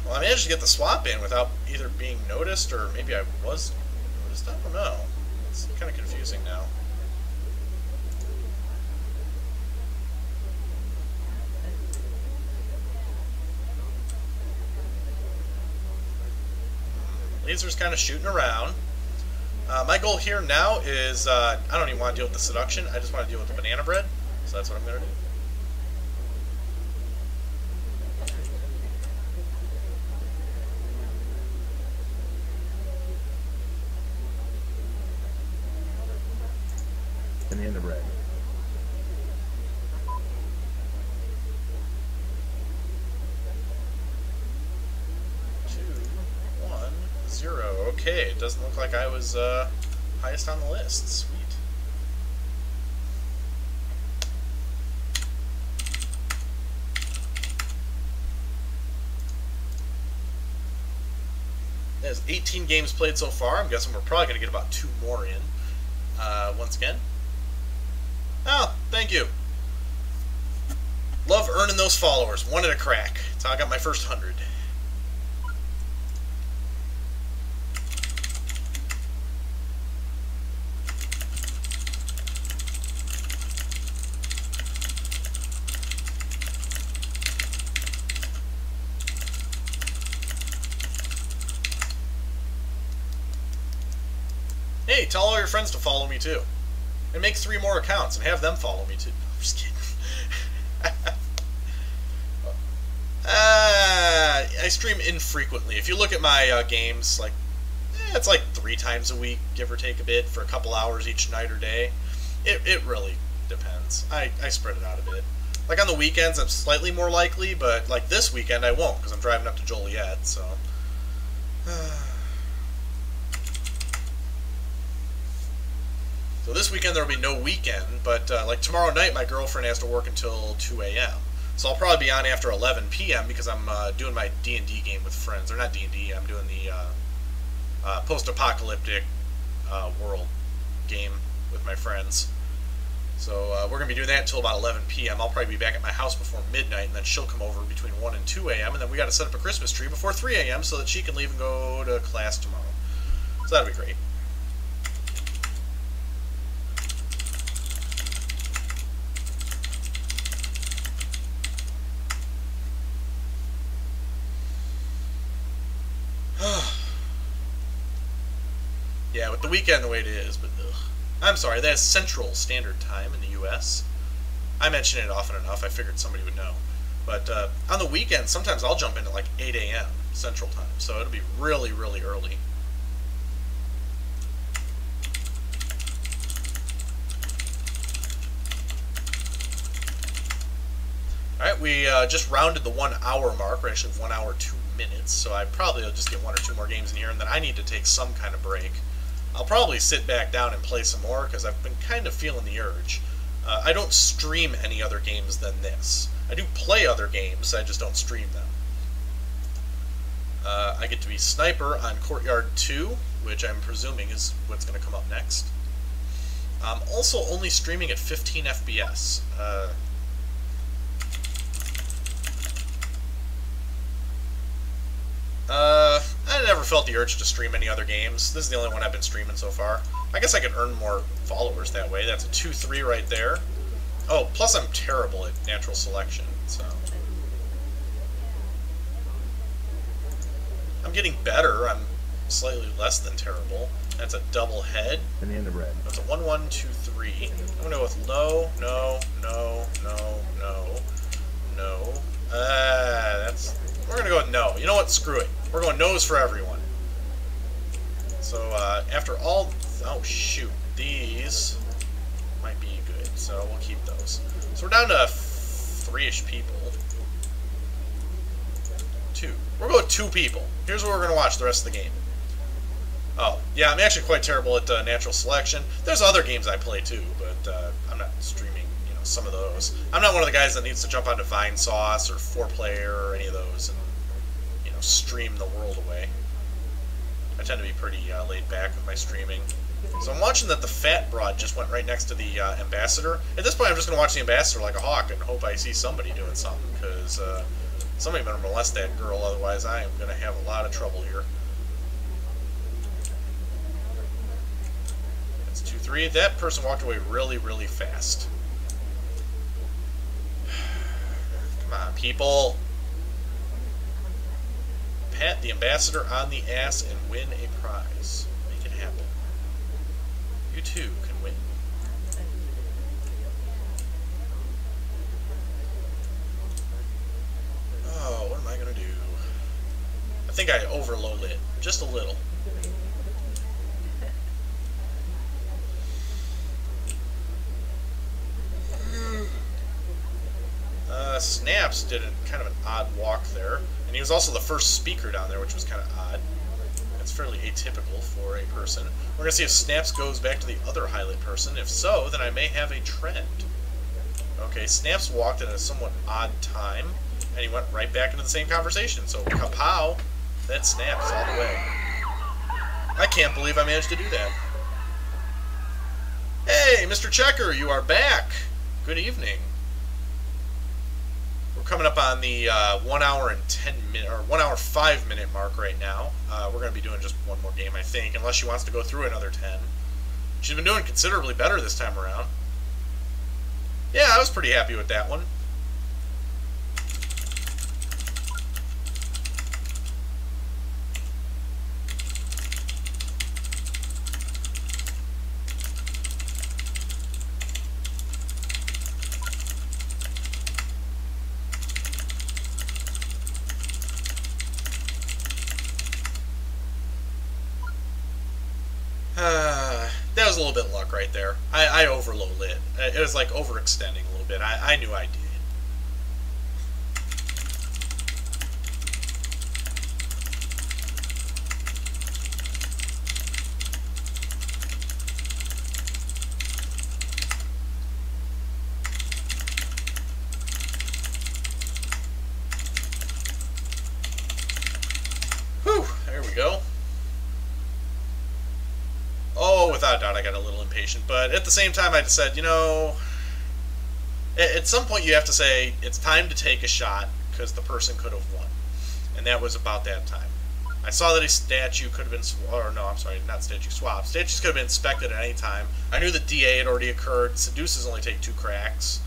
Well, I managed to get the swap in without either being noticed or maybe I was noticed. I don't know. It's kind of confusing now. Laser's kind of shooting around. My goal here now is, I don't even want to deal with the seduction, I just want to deal with the banana bread, so that's what I'm going to do. Banana bread. 0. Okay, it doesn't look like I was highest on the list. Sweet. There's 18 games played so far. I'm guessing we're probably going to get about 2 more in. Once again. Oh, thank you. Love earning those followers. 1 at a crack. That's how I got my first 100. Hey, tell all your friends to follow me too. And make 3 more accounts and have them follow me too. I'm just kidding. I stream infrequently. If you look at my games, like, it's like 3 times a week, give or take a bit, for a couple hours each night or day. It really depends. I spread it out a bit. Like on the weekends, I'm slightly more likely, but like this weekend I won't because I'm driving up to Joliet, so... So this weekend there will be no weekend, but like tomorrow night my girlfriend has to work until 2 a.m. So I'll probably be on after 11 p.m. because I'm doing my D&D game with friends. Or not D&D, I'm doing the post-apocalyptic world game with my friends. So we're going to be doing that until about 11 p.m. I'll probably be back at my house before midnight, and then she'll come over between 1 and 2 a.m. And then we got to set up a Christmas tree before 3 a.m. so that she can leave and go to class tomorrow. So that'll be great. Yeah, with the weekend the way it is, but ugh. I'm sorry, that is Central Standard Time in the U.S. I mention it often enough, I figured somebody would know. But on the weekend, sometimes I'll jump in at like 8 a.m. Central Time, so it'll be really, really early. Alright, we just rounded the 1 hour mark. We're actually 1 hour 2 minutes, so I probably will just get 1 or 2 more games in here, and then I need to take some kind of break. I'll probably sit back down and play some more because I've been kind of feeling the urge. I don't stream any other games than this. I do play other games, I just don't stream them. I get to be Sniper on Courtyard 2, which I'm presuming is what's going to come up next. I'm also only streaming at 15 FPS. I never felt the urge to stream any other games. This is the only one I've been streaming so far. I guess I could earn more followers that way. That's a 2-3 right there. Oh, plus I'm terrible at natural selection, so... I'm getting better. I'm slightly less than terrible. That's a double head. And in the red. That's a 1-1-2-3. I'm gonna go with no, no, no, no, no, no. That's... We're gonna go with no. You know what? Screw it. We're going no's for everyone. So, after all... Oh, shoot. These might be good, so we'll keep those. So we're down to 3-ish people. 2. We're going with 2 people. Here's what we're going to watch the rest of the game. Oh, yeah, I'm actually quite terrible at natural selection. There's other games I play, too, but I'm not streaming, you know, some of those. I'm not one of the guys that needs to jump onto Vine Sauce or 4Player or any of those and, you know, stream the world away. I tend to be pretty laid back with my streaming. So I'm watching that the Fat Broad just went right next to the Ambassador. At this point, I'm just going to watch the Ambassador like a hawk and hope I see somebody doing something, because somebody better molest that girl, otherwise I am going to have a lot of trouble here. That's 2-3. That person walked away really, really fast. Come on, people. Pat the Ambassador on the ass and win a prize. Make it happen. You too can win. Oh, what am I going to do? I think I over-low lit. Just a little. Snaps did kind of an odd walk there. And he was also the first speaker down there, which was kind of odd. That's fairly atypical for a person. We're going to see if Snaps goes back to the other highlight person. If so, then I may have a trend. Okay, Snaps walked at a somewhat odd time, and he went right back into the same conversation. So, kapow, that's Snaps all the way. I can't believe I managed to do that. Hey, Mr. Checker, you are back. Good evening. We're coming up on the 1 hour and 10 minute, or 1 hour 5 minute mark right now. We're going to be doing just one more game, I think, unless she wants to go through another 10. She's been doing considerably better this time around. Yeah, I was pretty happy with that one. That was a little bit of luck right there. I over-low lit. It was like overextending a little bit. I knew I did. without a doubt I got a little impatient, but at the same time I said, you know, at some point you have to say it's time to take a shot because the person could have won. And that was about that time. I saw that a statue could have been, or no, I'm sorry, not statue, swap. Statues could have been inspected at any time. I knew the DA had already occurred. Seduces only take 2 cracks.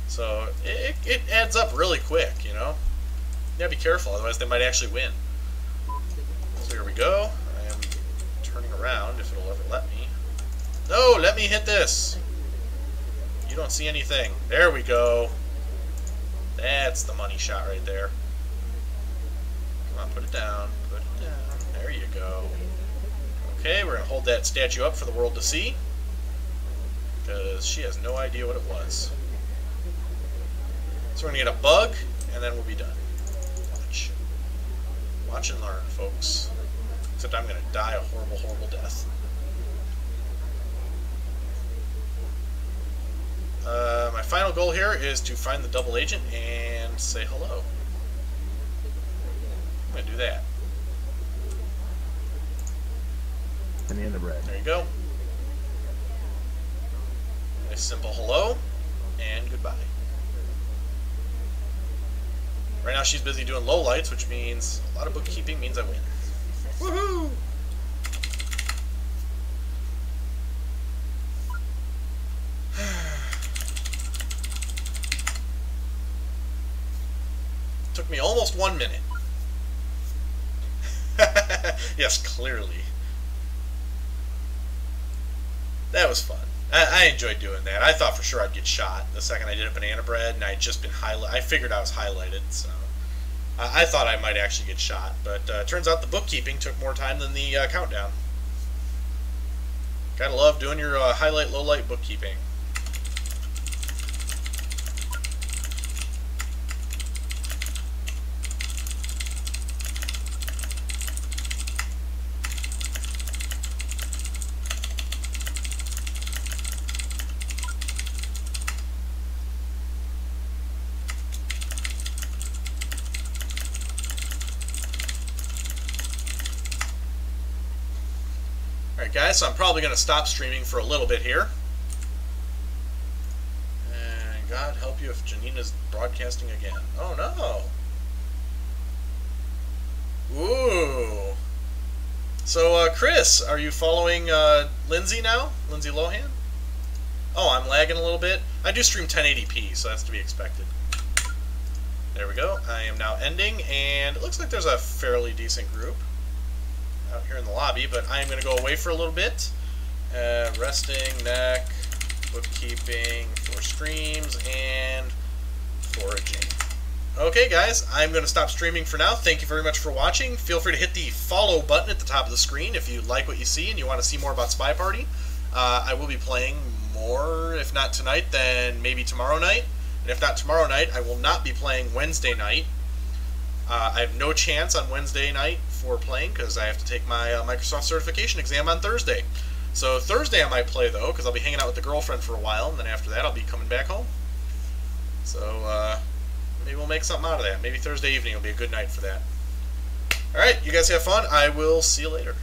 So it adds up really quick, you know? You gotta be careful, otherwise they might actually win. So here we go. I am turning around if it'll ever let me. No, let me hit this! You don't see anything. There we go. That's the money shot right there. Come on, put it down. Put it down. There you go. Okay, we're going to hold that statue up for the world to see. Because she has no idea what it was. So we're going to get a bug, and then we'll be done. Watch. Watch and learn, folks. Except I'm going to die a horrible, horrible death. My final goal here is to find the double agent and say hello. I'm going to do that. And in the red. There you go. Nice simple hello and goodbye. Right now she's busy doing lowlights, which means a lot of bookkeeping means I win. Woohoo! Took me almost 1 minute. Yes, clearly. That was fun. I enjoyed doing that. I thought for sure I'd get shot the second I did a banana bread, and I'd just been I figured I was highlighted, so I thought I might actually get shot. But turns out the bookkeeping took more time than the countdown. Gotta love doing your highlight, lowlight bookkeeping. Alright guys, so I'm probably going to stop streaming for a little bit here. And God help you if Janina's broadcasting again. Oh no! Ooh! So Chris, are you following Lindsay now? Lindsay Lohan? Oh, I'm lagging a little bit. I do stream 1080p, so that's to be expected. There we go. I am now ending, and it looks like there's a fairly decent group out here in the lobby, but I am going to go away for a little bit. Resting, neck, bookkeeping, for streams, and foraging. Okay guys, I'm going to stop streaming for now. Thank you very much for watching. Feel free to hit the follow button at the top of the screen if you like what you see and you want to see more about SpyParty. I will be playing more, if not tonight, then maybe tomorrow night. And if not tomorrow night, I will not be playing Wednesday night. I have no chance on Wednesday night for playing because I have to take my Microsoft certification exam on Thursday. So Thursday I might play though, because I'll be hanging out with the girlfriend for a while, and then after that I'll be coming back home. So maybe we'll make something out of that. Maybe Thursday evening will be a good night for that. Alright, you guys have fun. I will see you later.